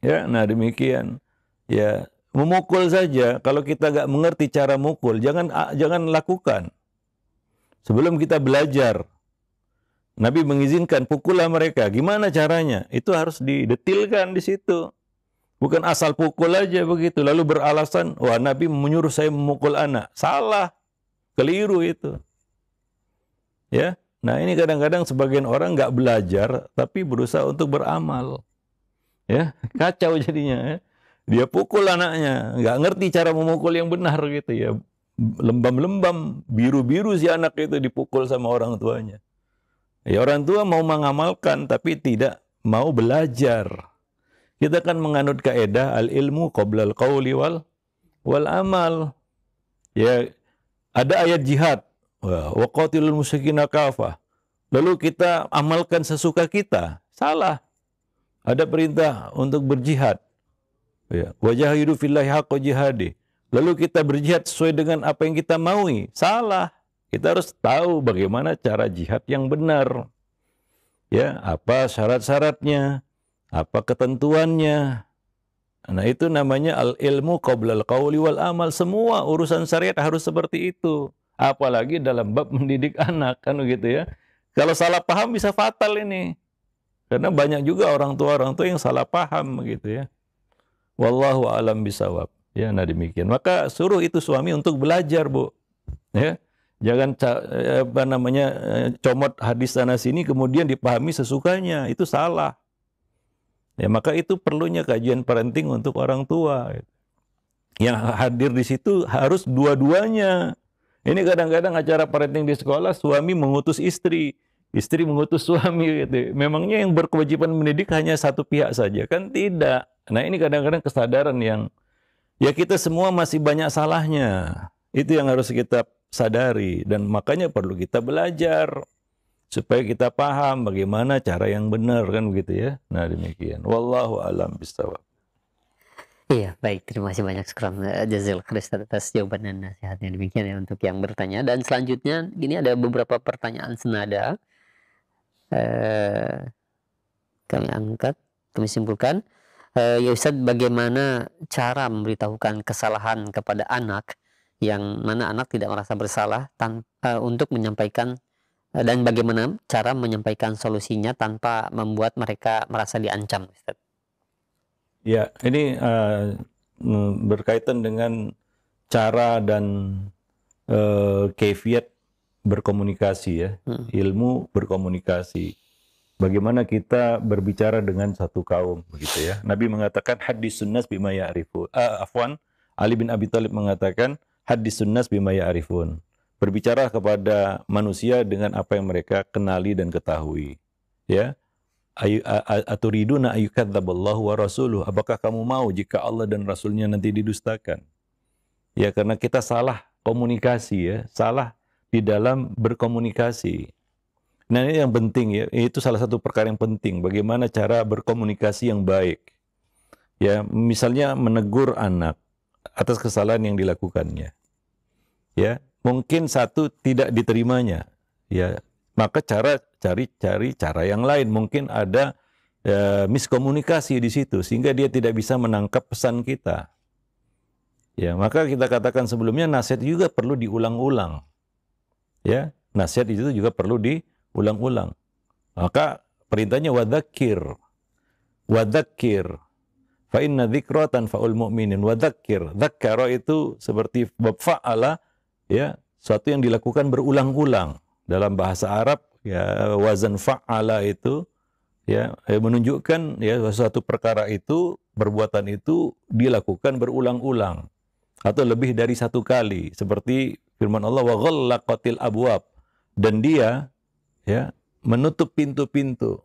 Ya, nah demikian. Ya, memukul saja. Kalau kita nggak mengerti cara mukul, jangan lakukan. Sebelum kita belajar, Nabi mengizinkan pukullah mereka. Gimana caranya? Itu harus didetilkan di situ. Bukan asal pukul aja begitu. Lalu beralasan, wah Nabi menyuruh saya memukul anak. Salah. Keliru itu. Ya. Nah ini kadang-kadang sebagian orang nggak belajar tapi berusaha untuk beramal. Ya, kacau jadinya. Ya. Dia pukul anaknya, nggak ngerti cara memukul yang benar gitu ya. Lembam-lembam, biru-biru si anak itu dipukul sama orang tuanya. Ya orang tua mau mengamalkan tapi tidak mau belajar. Kita kan menganut kaidah al-ilmu qoblal qawli wal amal. Ya, ada ayat jihad. Wa qatilul musyrikina kafah. Lalu kita amalkan sesuka kita. Salah. Ada perintah untuk berjihad. Ya, wajahidu fillahi haqqa jihadi. Lalu kita berjihad sesuai dengan apa yang kita maui. Salah. Kita harus tahu bagaimana cara jihad yang benar. Ya, apa syarat-syaratnya, apa ketentuannya. Nah, itu namanya al-ilmu qoblal qawli wal amal. Semua urusan syariat harus seperti itu. Apalagi dalam bab mendidik anak, kan begitu ya. Kalau salah paham bisa fatal ini. Karena banyak juga orang tua yang salah paham begitu ya. Wallahu a'lam bisawab. Ya, nah demikian. Maka suruh itu suami untuk belajar, Bu. Ya. Jangan comot hadis sana sini kemudian dipahami sesukanya. Itu salah. Ya, maka itu perlunya kajian parenting untuk orang tua. Yang hadir di situ harus dua-duanya. Ini kadang-kadang acara parenting di sekolah, suami mengutus istri. Istri mengutus suami gitu. Memangnya yang berkewajiban mendidik hanya satu pihak saja? Kan tidak. Nah ini kadang-kadang kesadaran yang ya kita semua masih banyak salahnya. Itu yang harus kita sadari. Dan makanya perlu kita belajar. Supaya kita paham bagaimana cara yang benar kan begitu ya. Nah demikian. Wallahu a'lam bishawab. Iya, baik. Terima kasih banyak sekali Jazil Khair atas jawaban dan nasihatnya. Demikian ya untuk yang bertanya. Dan selanjutnya, ini ada beberapa pertanyaan senada. Kami angkat, kami simpulkan. Ya Ustaz, bagaimana cara memberitahukan kesalahan kepada anak yang mana anak tidak merasa bersalah untuk menyampaikan dan bagaimana cara menyampaikan solusinya tanpa membuat mereka merasa diancam, Ustaz? Ya, ini berkaitan dengan cara dan kaifiat berkomunikasi ya, ilmu berkomunikasi. Bagaimana kita berbicara dengan satu kaum begitu ya. Nabi mengatakan hadisun nas bima ya'rifun. Ali bin Abi Thalib mengatakan hadisun nas bima ya'rifun. Berbicara kepada manusia dengan apa yang mereka kenali dan ketahui. Ya. Aturiduna ayyukadzaballahu wa rasuluh. Apakah kamu mau jika Allah dan Rasulnya nanti didustakan? Ya, karena kita salah komunikasi ya, salah di dalam berkomunikasi. Nah ini yang penting ya, itu salah satu perkara yang penting. Bagaimana cara berkomunikasi yang baik. Ya, misalnya menegur anak atas kesalahan yang dilakukannya. Ya, mungkin satu tidak diterimanya. Ya, maka cari cara yang lain. Mungkin ada miskomunikasi di situ sehingga dia tidak bisa menangkap pesan kita. Ya, maka kita katakan sebelumnya nasihat juga perlu diulang-ulang. Ya, nasihat itu juga perlu diulang-ulang. Maka perintahnya wadzakir. Wadzakir. Fa inna dzikra tanfa'ul mu'minin. Wadzakir. Dzakkara itu seperti bab fa'ala ya, suatu yang dilakukan berulang-ulang. Dalam bahasa Arab ya wazan fa'ala itu ya menunjukkan ya suatu perkara itu, perbuatan itu dilakukan berulang-ulang atau lebih dari satu kali, seperti firman Allah wa ghallaqatil abwab, dan dia ya menutup pintu-pintu.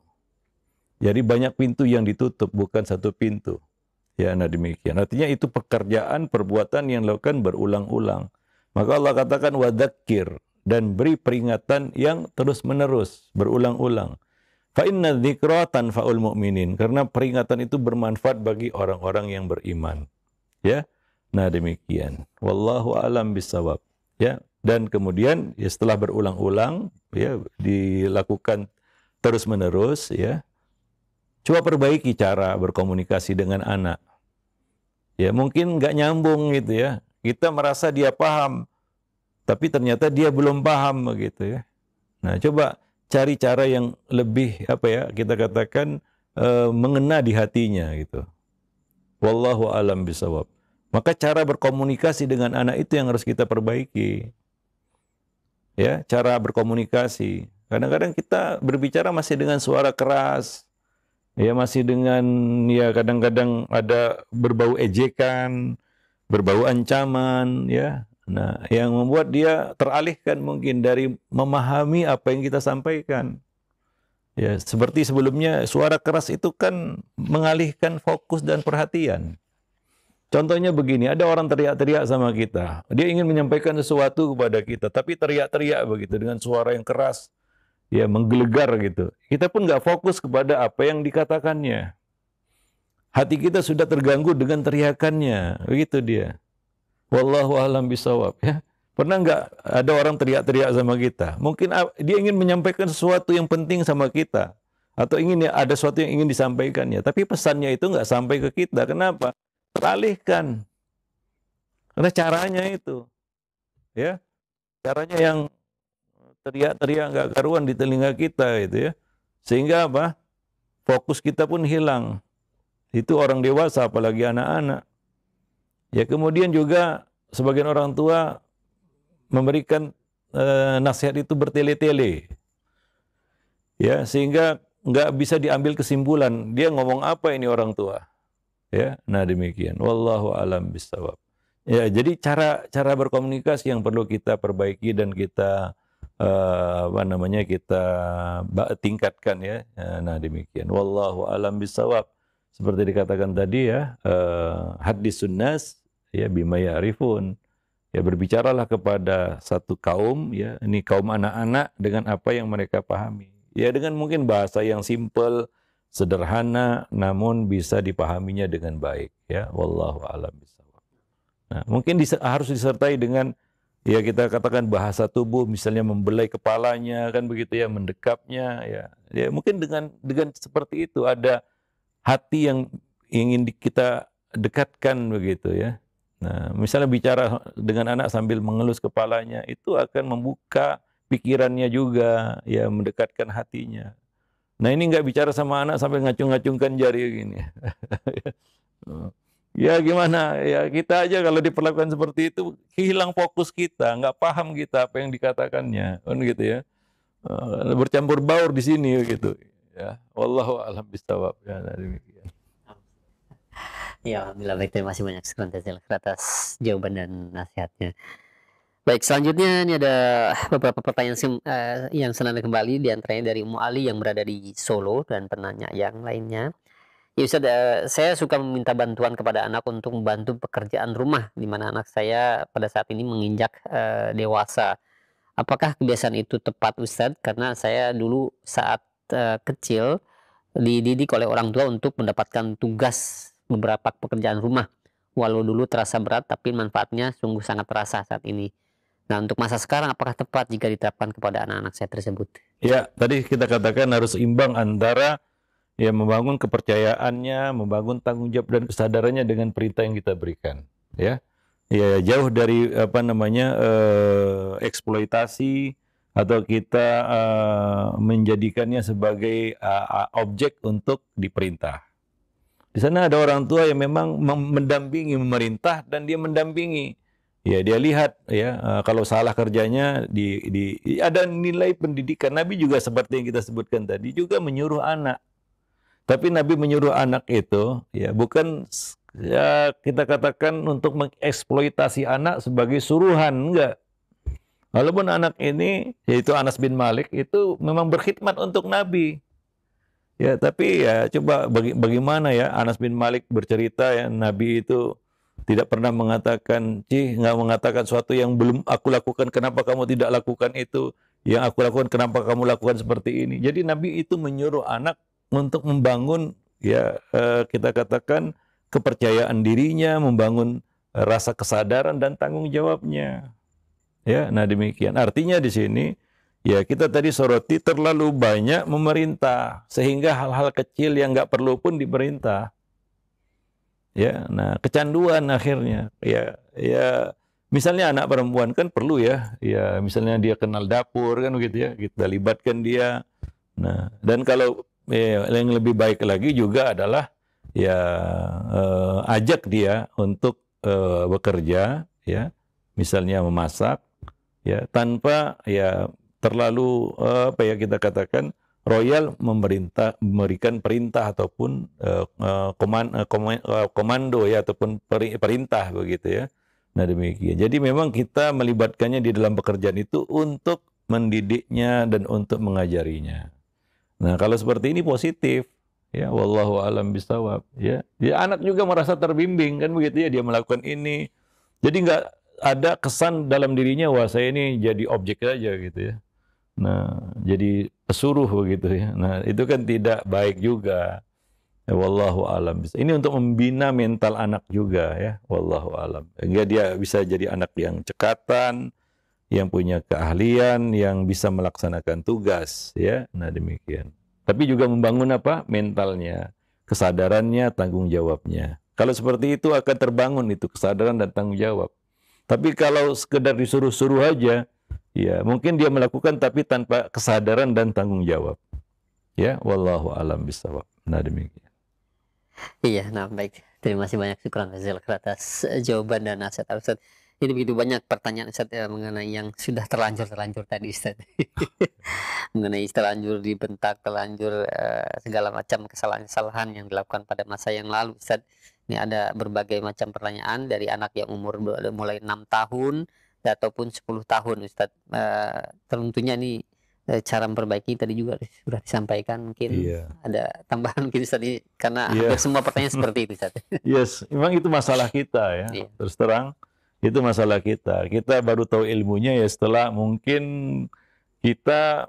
Jadi banyak pintu yang ditutup, bukan satu pintu. Ya, nah demikian. Artinya itu pekerjaan, perbuatan yang dilakukan berulang-ulang. Maka Allah katakan wadzakir, dan beri peringatan yang terus-menerus, berulang-ulang. Fa inna dzikra tanfa'ul mu'minin, karena peringatan itu bermanfaat bagi orang-orang yang beriman. Ya. Nah demikian. Wallahu a'lam bishawab. Ya, dan kemudian ya, setelah berulang-ulang ya dilakukan terus-menerus ya. Coba perbaiki cara berkomunikasi dengan anak. Ya, mungkin nggak nyambung gitu ya. Kita merasa dia paham, tapi ternyata dia belum paham begitu ya. Nah, coba cari cara yang lebih apa ya, kita katakan mengena di hatinya gitu. Wallahu a'lam bishawab. Maka cara berkomunikasi dengan anak itu yang harus kita perbaiki. Ya, cara berkomunikasi. Kadang-kadang kita berbicara masih dengan suara keras, ya masih dengan ya kadang-kadang ada berbau ejekan, berbau ancaman, ya. Nah, yang membuat dia teralihkan mungkin dari memahami apa yang kita sampaikan. Ya, seperti sebelumnya suara keras itu kan mengalihkan fokus dan perhatian. Contohnya begini, ada orang teriak-teriak sama kita. Dia ingin menyampaikan sesuatu kepada kita, tapi teriak-teriak begitu dengan suara yang keras, ya menggelegar gitu. Kita pun nggak fokus kepada apa yang dikatakannya. Hati kita sudah terganggu dengan teriakannya, begitu dia. Wallahu a'lam bishawab, ya. Pernah nggak ada orang teriak-teriak sama kita? Mungkin dia ingin menyampaikan sesuatu yang penting sama kita, atau ingin ada sesuatu yang ingin disampaikannya, tapi pesannya itu nggak sampai ke kita. Kenapa? Teralihkan. Karena caranya itu, ya, caranya yang teriak-teriak nggak karuan di telinga kita, itu ya, sehingga apa? Fokus kita pun hilang. Itu orang dewasa, apalagi anak-anak. Ya, kemudian juga sebagian orang tua memberikan nasihat itu bertele-tele, ya, sehingga nggak bisa diambil kesimpulan dia ngomong apa ini orang tua, ya. Nah demikian, wallahu alam bishawab. Ya, jadi cara berkomunikasi yang perlu kita perbaiki dan kita kita tingkatkan, ya. Nah demikian, wallahu alam bishawab. Seperti dikatakan tadi, ya, hadis sunnas, ya, bima ya'rifun. Ya, berbicaralah kepada satu kaum, ya, ini kaum anak-anak dengan apa yang mereka pahami. Ya, dengan mungkin bahasa yang simpel, sederhana, namun bisa dipahaminya dengan baik, ya. Wallahu a'lam bishawab. Nah, mungkin harus disertai dengan, ya, kita katakan bahasa tubuh, misalnya membelai kepalanya, kan begitu, ya, mendekapnya, ya. Ya, mungkin dengan seperti itu ada hati yang ingin kita dekatkan begitu, ya. Nah, misalnya bicara dengan anak sambil mengelus kepalanya, itu akan membuka pikirannya juga, ya, mendekatkan hatinya. Nah, ini nggak bicara sama anak sampai ngacung-ngacungkan jari gini. Ya gimana, ya kita aja kalau diperlakukan seperti itu, hilang fokus kita, nggak paham kita apa yang dikatakannya, kan gitu, ya. Bercampur baur di sini gitu, ya. Wallahu a'lam bishawab, ya, demikian. Ya, alhamdulillah, baik, terima kasih banyak atas jawaban dan nasihatnya. Baik, selanjutnya ini ada beberapa pertanyaan yang senada kembali, diantaranya dari Ummu Ali yang berada di Solo dan penanya yang lainnya. Ya Ustaz, saya suka meminta bantuan kepada anak untuk membantu pekerjaan rumah, di mana anak saya pada saat ini menginjak dewasa. Apakah kebiasaan itu tepat Ustaz? Karena saya dulu saat kecil dididik oleh orang tua untuk mendapatkan tugas beberapa pekerjaan rumah. Walau dulu terasa berat, tapi manfaatnya sungguh sangat terasa saat ini. Nah, untuk masa sekarang apakah tepat jika diterapkan kepada anak-anak saya tersebut? Ya, tadi kita katakan harus imbang antara, ya, membangun kepercayaannya, membangun tanggung jawab dan kesadarannya dengan perintah yang kita berikan, ya. Ya, jauh dari eksploitasi atau kita menjadikannya sebagai objek untuk diperintah. Di sana ada orang tua yang memang mendampingi, memerintah, dan dia mendampingi. Ya, dia lihat, ya, kalau salah kerjanya ada nilai pendidikan. Nabi juga seperti yang kita sebutkan tadi juga menyuruh anak. Tapi Nabi menyuruh anak itu, ya, bukan, ya, kita katakan untuk mengeksploitasi anak sebagai suruhan, enggak. Walaupun anak ini, yaitu Anas bin Malik, itu memang berkhidmat untuk Nabi. Ya, tapi ya coba bagaimana, ya, Anas bin Malik bercerita, ya, Nabi itu tidak pernah mengatakan, nggak mengatakan sesuatu yang belum aku lakukan, kenapa kamu tidak lakukan itu? Yang aku lakukan, kenapa kamu lakukan seperti ini? Jadi Nabi itu menyuruh anak untuk membangun, ya, kita katakan kepercayaan dirinya, membangun rasa kesadaran dan tanggung jawabnya. Ya, nah demikian. Artinya di sini, ya, kita tadi soroti terlalu banyak memerintah sehingga hal-hal kecil yang nggak perlu pun diperintah. Ya, nah kecanduan akhirnya. Ya, misalnya anak perempuan kan perlu, ya, ya, misalnya dia kenal dapur kan begitu, ya, kita libatkan dia. Nah, dan kalau, ya, yang lebih baik lagi juga adalah, ya, ajak dia untuk bekerja, ya, misalnya memasak, ya, tanpa, ya, terlalu apa ya kita katakan royal memberikan perintah ataupun komando ya ataupun perintah begitu ya. Nah demikian. Jadi memang kita melibatkannya di dalam pekerjaan itu untuk mendidiknya dan untuk mengajarinya. Nah kalau seperti ini positif ya, wallahu alam bisawab ya. Ya anak juga merasa terbimbing kan begitu ya, dia melakukan ini. Jadi nggak ada kesan dalam dirinya wah saya ini jadi objek aja gitu ya. Nah, jadi pesuruh begitu ya. Nah, itu kan tidak baik juga. Ya, wallahu alam. Ini untuk membina mental anak juga ya. Wallahu alam. Sehingga dia bisa jadi anak yang cekatan, yang punya keahlian, yang bisa melaksanakan tugas ya. Nah, demikian. Tapi juga membangun apa? Mentalnya, kesadarannya, tanggung jawabnya. Kalau seperti itu akan terbangun itu kesadaran dan tanggung jawab. Tapi kalau sekedar disuruh-suruh aja, ya mungkin dia melakukan tapi tanpa kesadaran dan tanggung jawab. Ya, wallahu alam bisawab. Nah demikian. Iya, nah baik. Terima kasih banyak syukran jazakallahu atas jawaban dan nasihat Ustaz. Ini begitu banyak pertanyaan Ustaz ya, mengenai yang sudah terlanjur tadi Ustaz. Mengenai terlanjur dibentak, terlanjur segala macam kesalahan-kesalahan yang dilakukan pada masa yang lalu Ustaz. Ini ada berbagai macam pertanyaan dari anak yang umur mulai 6 tahun ataupun 10 tahun Ustaz. Tentunya ini cara memperbaiki tadi juga sudah disampaikan, mungkin ada tambahan mungkin Ustaz ini, karena hampir semua pertanyaan seperti itu Ustaz. Yes, memang itu masalah kita ya. Terus terang itu masalah kita. Kita baru tahu ilmunya ya setelah mungkin kita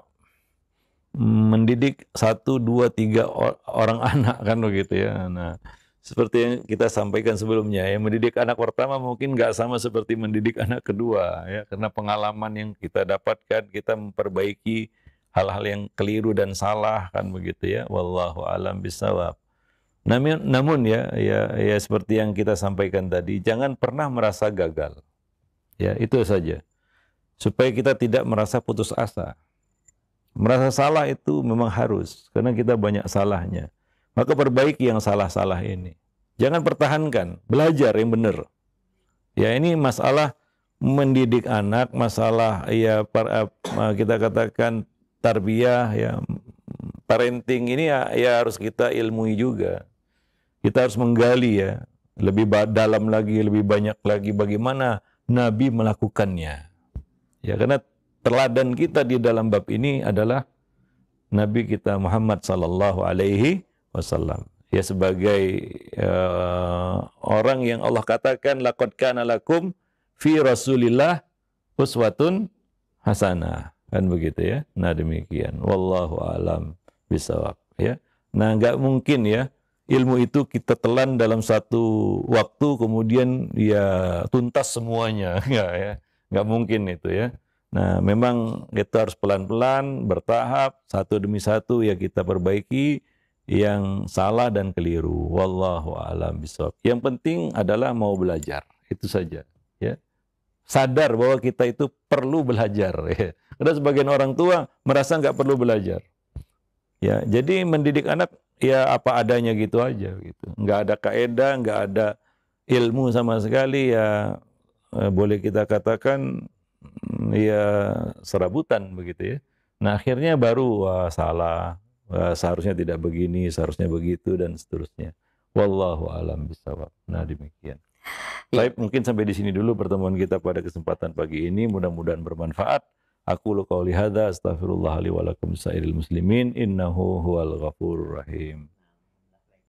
mendidik 1, 2, 3 orang anak kan begitu ya. Nah, seperti yang kita sampaikan sebelumnya, yang mendidik anak pertama mungkin nggak sama seperti mendidik anak kedua, ya, karena pengalaman yang kita dapatkan, kita memperbaiki hal-hal yang keliru dan salah, kan begitu ya. Wallahu alam bisawab. Namun ya seperti yang kita sampaikan tadi, jangan pernah merasa gagal. Ya, itu saja. Supaya kita tidak merasa putus asa. Merasa salah itu memang harus, karena kita banyak salahnya. Maka perbaiki yang salah-salah ini. Jangan pertahankan, belajar yang benar. Ya ini masalah mendidik anak, masalah ya kita katakan tarbiyah, ya parenting ini ya harus kita ilmui juga. Kita harus menggali ya, lebih dalam lagi, lebih banyak lagi bagaimana Nabi melakukannya. Ya karena teladan kita di dalam bab ini adalah Nabi kita Muhammad sallallahu alaihi wasallam. Ya sebagai orang yang Allah katakan laqad kana lakum fi Rasulillah uswatun hasanah, kan begitu ya. Nah demikian, wallahu alam bisawab ya. Nah enggak mungkin ya ilmu itu kita telan dalam satu waktu kemudian ya tuntas semuanya, enggak ya. Enggak mungkin itu ya. Nah memang kita harus pelan-pelan bertahap, satu demi satu ya kita perbaiki yang salah dan keliru. Wallahu a'lam bishawab. Yang penting adalah mau belajar, itu saja ya. Sadar bahwa kita itu perlu belajar ya. Karena sebagian orang tua merasa nggak perlu belajar. Ya, jadi mendidik anak ya apa adanya gitu aja gitu. Nggak ada kaedah, nggak ada ilmu sama sekali ya, boleh kita katakan ya serabutan begitu ya. Nah, akhirnya baru wah salah. Seharusnya tidak begini, seharusnya begitu dan seterusnya. Wallahu a'lam bishawab. Nah demikian. Baik, mungkin sampai di sini dulu pertemuan kita pada kesempatan pagi ini. Mudah-mudahan bermanfaat. Aku qouli hadza astaghfirullah li wa lakum sairil muslimin innahu huwal ghafurur rahim.